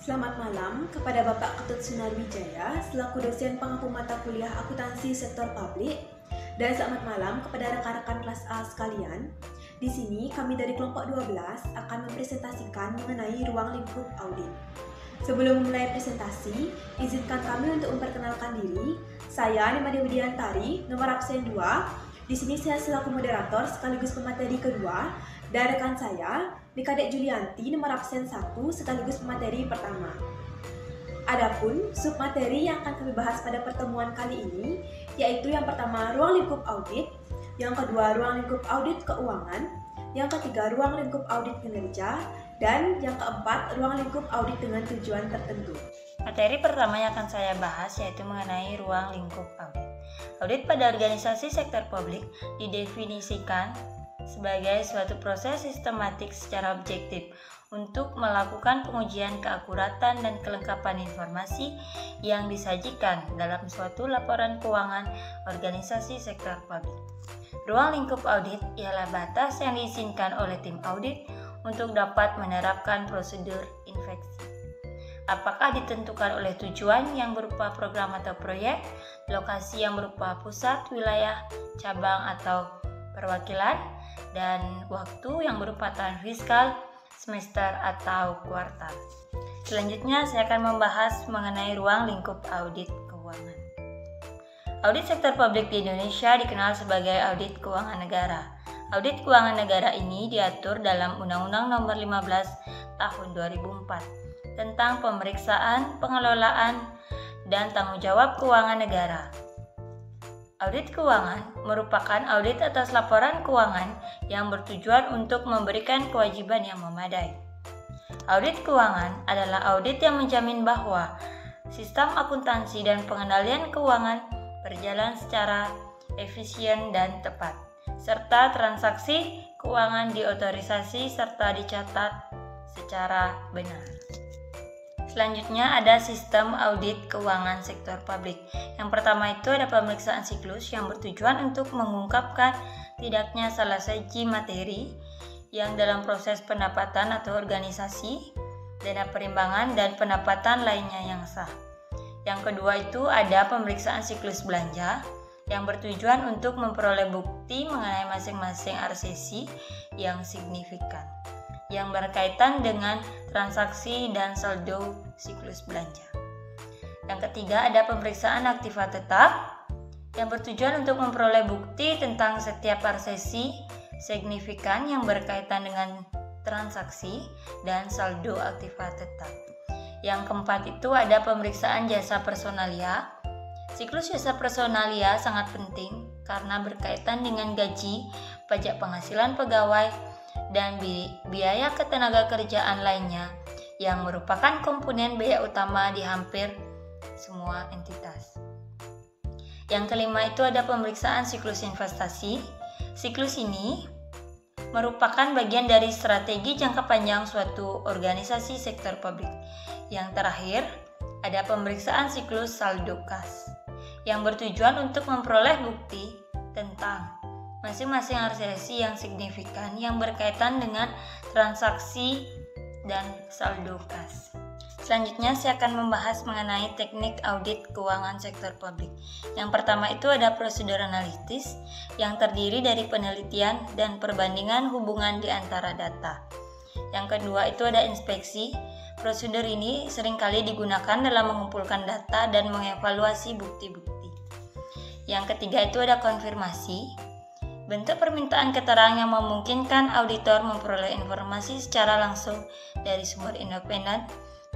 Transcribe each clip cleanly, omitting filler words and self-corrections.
Selamat malam kepada Bapak Ketut Sunarwijaya selaku dosen pengampu mata kuliah akuntansi sektor publik, dan selamat malam kepada rekan-rekan kelas A sekalian. Di sini kami dari kelompok 12 akan mempresentasikan mengenai ruang lingkup audit. Sebelum memulai presentasi, izinkan kami untuk memperkenalkan diri. Saya Nimade Widiantari, nomor absen 2. Di sini saya selaku moderator sekaligus pemateri kedua, dan rekan saya Nikadek Julianti, nomor absen 1 sekaligus pemateri pertama. Adapun submateri yang akan kami bahas pada pertemuan kali ini yaitu yang pertama ruang lingkup audit, yang kedua ruang lingkup audit keuangan, yang ketiga ruang lingkup audit kinerja, dan yang keempat ruang lingkup audit dengan tujuan tertentu. Materi pertama yang akan saya bahas yaitu mengenai ruang lingkup audit. Audit pada organisasi sektor publik didefinisikan sebagai suatu proses sistematik secara objektif untuk melakukan pengujian keakuratan dan kelengkapan informasi yang disajikan dalam suatu laporan keuangan organisasi sektor publik. Ruang lingkup audit ialah batas yang diizinkan oleh tim audit untuk dapat menerapkan prosedur inspeksi. Apakah ditentukan oleh tujuan yang berupa program atau proyek, lokasi yang berupa pusat, wilayah, cabang atau perwakilan, dan waktu yang berupa tahun fiskal, semester, atau kuartal. Selanjutnya saya akan membahas mengenai ruang lingkup audit keuangan. Audit sektor publik di Indonesia dikenal sebagai audit keuangan negara. Audit keuangan negara ini diatur dalam Undang-Undang Nomor 15 Tahun 2004 tentang pemeriksaan, pengelolaan, dan tanggung jawab keuangan negara. Audit keuangan merupakan audit atas laporan keuangan yang bertujuan untuk memberikan kewajiban yang memadai. Audit keuangan adalah audit yang menjamin bahwa sistem akuntansi dan pengendalian keuangan berjalan secara efisien dan tepat, serta transaksi keuangan diotorisasi serta dicatat secara benar. Selanjutnya ada sistem audit keuangan sektor publik. Yang pertama itu ada pemeriksaan siklus yang bertujuan untuk mengungkapkan tidaknya salah siji materi yang dalam proses pendapatan atau organisasi, dana perimbangan, dan pendapatan lainnya yang sah. Yang kedua itu ada pemeriksaan siklus belanja yang bertujuan untuk memperoleh bukti mengenai masing-masing RCC yang signifikan yang berkaitan dengan transaksi dan saldo siklus belanja. Yang ketiga ada pemeriksaan aktiva tetap yang bertujuan untuk memperoleh bukti tentang setiap RCC signifikan yang berkaitan dengan transaksi dan saldo aktiva tetap. Yang keempat itu ada pemeriksaan jasa personalia. Siklus jasa personalia sangat penting karena berkaitan dengan gaji, pajak penghasilan pegawai, dan biaya ketenaga kerjaan lainnya yang merupakan komponen biaya utama di hampir semua entitas. Yang kelima itu ada pemeriksaan siklus investasi. Siklus ini merupakan bagian dari strategi jangka panjang suatu organisasi sektor publik. Yang terakhir ada pemeriksaan siklus saldo kas yang bertujuan untuk memperoleh bukti tentang masing-masing RCC yang signifikan yang berkaitan dengan transaksi dan saldo kas. Selanjutnya saya akan membahas mengenai teknik audit keuangan sektor publik. Yang pertama itu ada prosedur analitis yang terdiri dari penelitian dan perbandingan hubungan di antara data. Yang kedua itu ada inspeksi. Prosedur ini seringkali digunakan dalam mengumpulkan data dan mengevaluasi bukti-bukti. Yang ketiga itu ada konfirmasi. Bentuk permintaan keterangan yang memungkinkan auditor memperoleh informasi secara langsung dari sumber independen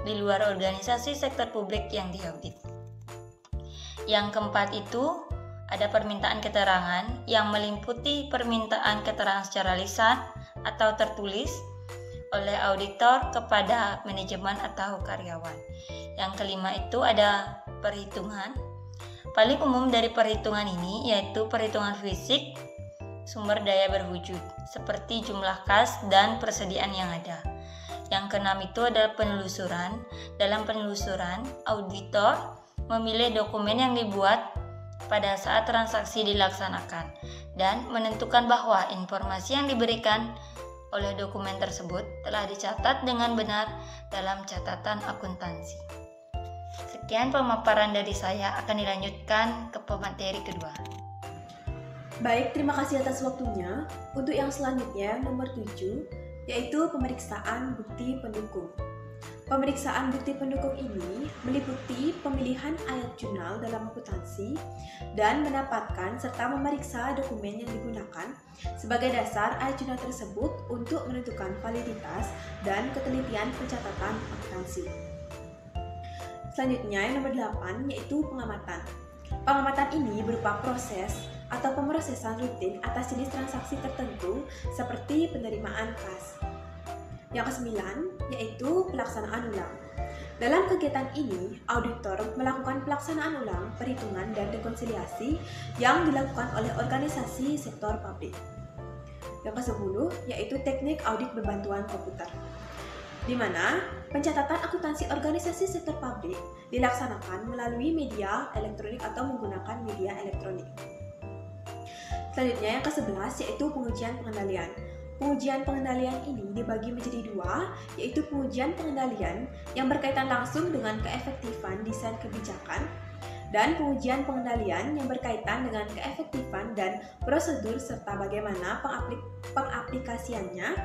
di luar organisasi sektor publik yang diaudit. Yang keempat itu ada permintaan keterangan yang meliputi permintaan keterangan secara lisan atau tertulis oleh auditor kepada manajemen atau karyawan. Yang kelima itu ada perhitungan. Paling umum dari perhitungan ini yaitu perhitungan fisik sumber daya berwujud, seperti jumlah kas dan persediaan yang ada. Yang keenam itu adalah penelusuran. Dalam penelusuran, auditor memilih dokumen yang dibuat pada saat transaksi dilaksanakan dan menentukan bahwa informasi yang diberikan oleh dokumen tersebut telah dicatat dengan benar dalam catatan akuntansi. Sekian pemaparan dari saya, akan dilanjutkan ke pemateri kedua. Baik, terima kasih atas waktunya. Untuk yang selanjutnya, nomor 7, yaitu pemeriksaan bukti pendukung. Pemeriksaan bukti pendukung ini meliputi pemilihan ayat jurnal dalam akuntansi dan mendapatkan serta memeriksa dokumen yang digunakan sebagai dasar ayat jurnal tersebut untuk menentukan validitas dan ketelitian pencatatan akuntansi. Selanjutnya, yang nomor 8, yaitu pengamatan. Pengamatan ini berupa proses atau pemrosesan rutin atas jenis transaksi tertentu seperti penerimaan kas. Yang ke-9, yaitu pelaksanaan ulang. Dalam kegiatan ini, auditor melakukan pelaksanaan ulang, perhitungan, dan rekonsiliasi yang dilakukan oleh organisasi sektor publik. Yang ke-10, yaitu teknik audit berbantuan komputer, di mana pencatatan akuntansi organisasi sektor publik dilaksanakan melalui media elektronik atau menggunakan media elektronik. Selanjutnya, yang ke-11, yaitu pengujian pengendalian. Pengujian pengendalian ini dibagi menjadi dua, yaitu pengujian pengendalian yang berkaitan langsung dengan keefektifan desain kebijakan dan pengujian pengendalian yang berkaitan dengan keefektifan dan prosedur serta bagaimana pengaplikasiannya,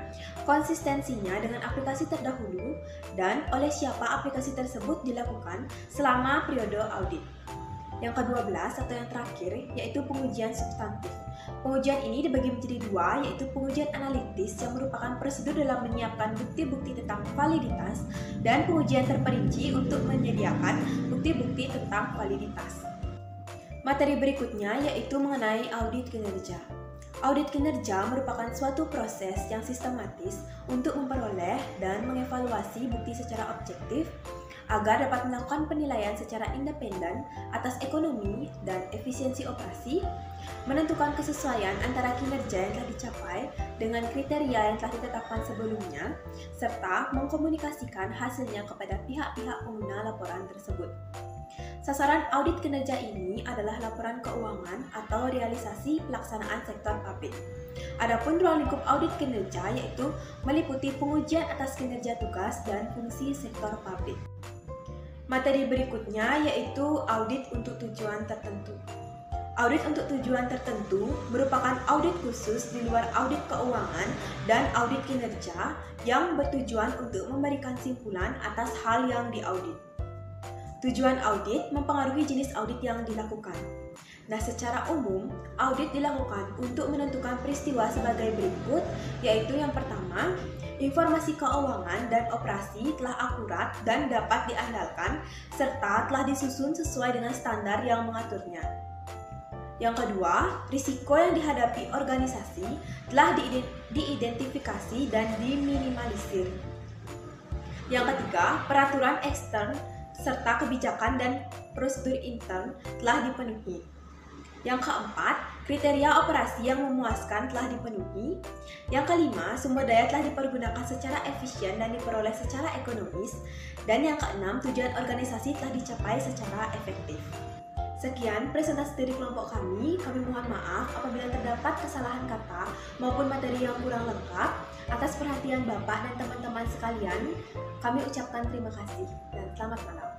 konsistensinya dengan aplikasi terdahulu, dan oleh siapa aplikasi tersebut dilakukan selama periode audit. Yang ke-12 atau yang terakhir, yaitu pengujian substantif. Pengujian ini dibagi menjadi dua, yaitu pengujian analitis yang merupakan prosedur dalam menyiapkan bukti-bukti tentang validitas dan pengujian terperinci untuk menyediakan bukti-bukti tentang validitas. Materi berikutnya yaitu mengenai audit kinerja. Audit kinerja merupakan suatu proses yang sistematis untuk memperoleh dan mengevaluasi bukti secara objektif agar dapat melakukan penilaian secara independen atas ekonomi dan efisiensi operasi, menentukan kesesuaian antara kinerja yang telah dicapai dengan kriteria yang telah ditetapkan sebelumnya, serta mengkomunikasikan hasilnya kepada pihak-pihak pengguna laporan tersebut. Sasaran audit kinerja ini adalah laporan keuangan atau realisasi pelaksanaan sektor publik. Adapun ruang lingkup audit kinerja yaitu meliputi pengujian atas kinerja tugas dan fungsi sektor publik. Materi berikutnya yaitu audit untuk tujuan tertentu. Audit untuk tujuan tertentu merupakan audit khusus di luar audit keuangan dan audit kinerja yang bertujuan untuk memberikan simpulan atas hal yang diaudit. Tujuan audit mempengaruhi jenis audit yang dilakukan. Nah, secara umum, audit dilakukan untuk menentukan peristiwa sebagai berikut, yaitu yang pertama, informasi keuangan dan operasi telah akurat dan dapat diandalkan, serta telah disusun sesuai dengan standar yang mengaturnya. Yang kedua, risiko yang dihadapi organisasi telah diidentifikasi dan diminimalisir. Yang ketiga, peraturan ekstern serta kebijakan dan prosedur intern telah dipenuhi. Yang keempat, kriteria operasi yang memuaskan telah dipenuhi. Yang kelima, sumber daya telah dipergunakan secara efisien dan diperoleh secara ekonomis. Dan yang keenam, tujuan organisasi telah dicapai secara efektif. Sekian presentasi dari kelompok kami. Kami mohon maaf apabila terdapat kesalahan kata maupun materi yang kurang lengkap. Atas perhatian Bapak dan teman-teman sekalian, kami ucapkan terima kasih dan selamat malam.